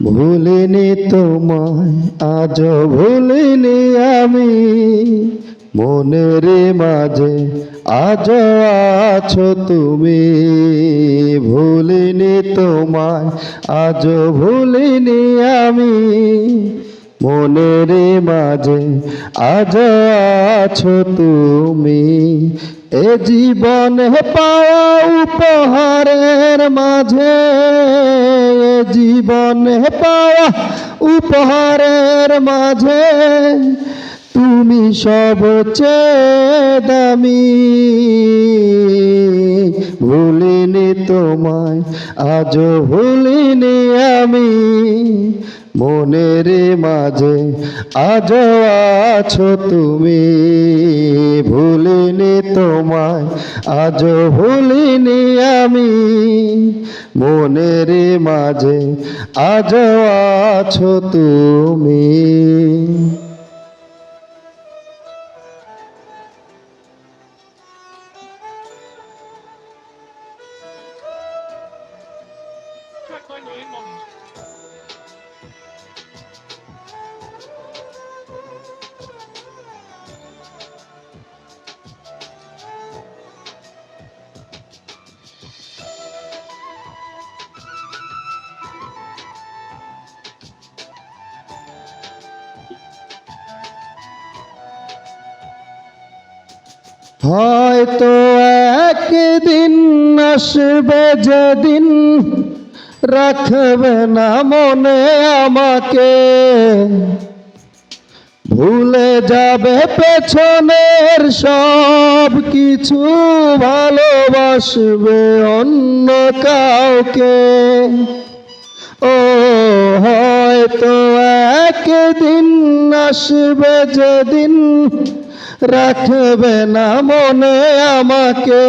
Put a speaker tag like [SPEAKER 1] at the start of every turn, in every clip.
[SPEAKER 1] ভুলিনি তোমায়, আজ ভুলিনি আমি। মনের মাঝে আজ আছো তুমি। ভুলিনি তোমায়, আজ ভুলিনি আমি। মনের মাঝে আজ আছো তুমি। এ জীবনে পাওয়া উপহারের মাঝে, এ জীবনে পাওয়া উপহারের মাঝে তুমি সবচেয়ে দামি। ভুলিনি তোমায়, আজও ভুলিনি আমি। মনের মাঝে আজও আছো তুমি। ভুলিনি তোমায়, আজও ভুলিনি আমি। মনের মাঝে আজও আছো তুমি। হয়তো একদিন আসবে যেদিন রাখবে না মনে আমাকে। ভুলে যাবে পেছনের সব কিছু, ভালোবাসবে অন্য কাউকে। ও হয়তো একদিন আসবে যেদিন রাখবে না মনে আমাকে।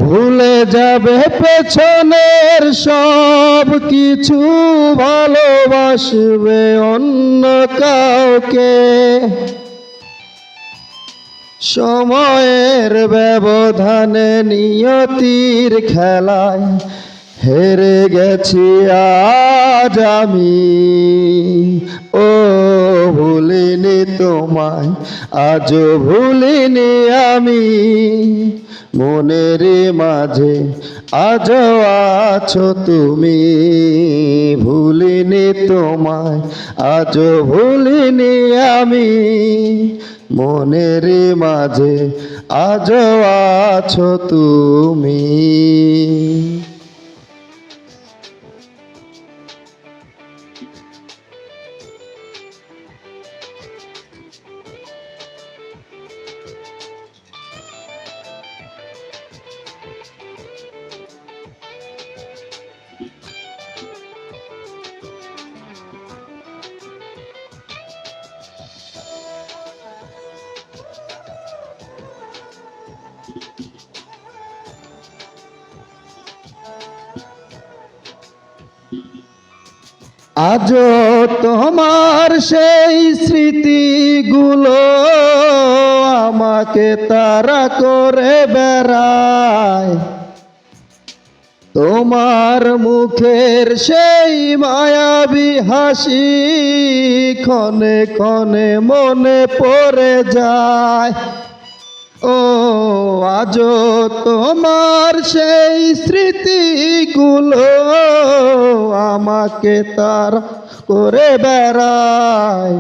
[SPEAKER 1] ভুলে যাবে পেছনের সব কিছু, ভালোবাসবে অন্য কাউকে। সময়ের ব্যবধানে নিয়তির খেলায় হেরে গেছি আজ আমি। ও ভুলিনি তোমায়, আজও ভুলিনি আমি। মনের মাঝে আজও আছো তুমি। ভুলিনি তোমায়, আজও ভুলিনি আমি। মনের মাঝে আজও আছো তুমি। আজও তোমার সেই স্মৃতিগুলো আমাকে তাড়া করে বেড়ায়। তোমার মুখের সেই মায়াবী হাসি ক্ষণে ক্ষণে মনে পড়ে যায়। ও আজও তোমার সেই স্মৃতিগুলো আমাকে তাড়া করে বেড়ায়।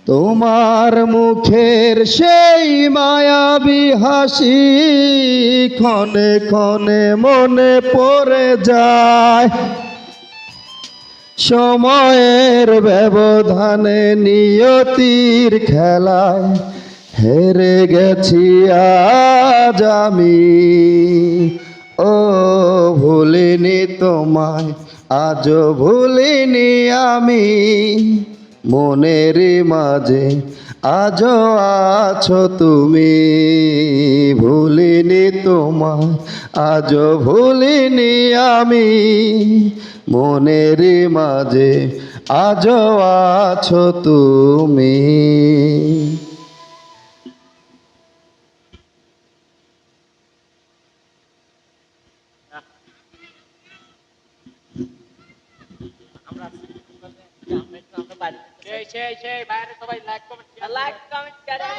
[SPEAKER 1] তোমার মুখের সেই মায়াবী হাসি ক্ষণে ক্ষণে মনে পড়ে যায়। সময়ের ব্যবধানে নিয়তির খেলায় হেরে গেছি আজ আমি। ও ভুলিনি তোমায়, আজও ভুলিনি আমি। মনের মাঝে আজও আছো তুমি। ভুলিনি তোমায়, আজও ভুলিনি আমি। মনের মাঝে আজও আছো তুমি।
[SPEAKER 2] সেই বাইরে সবাই লাইক কমেন্ট
[SPEAKER 3] লাইক কমেন্ট করে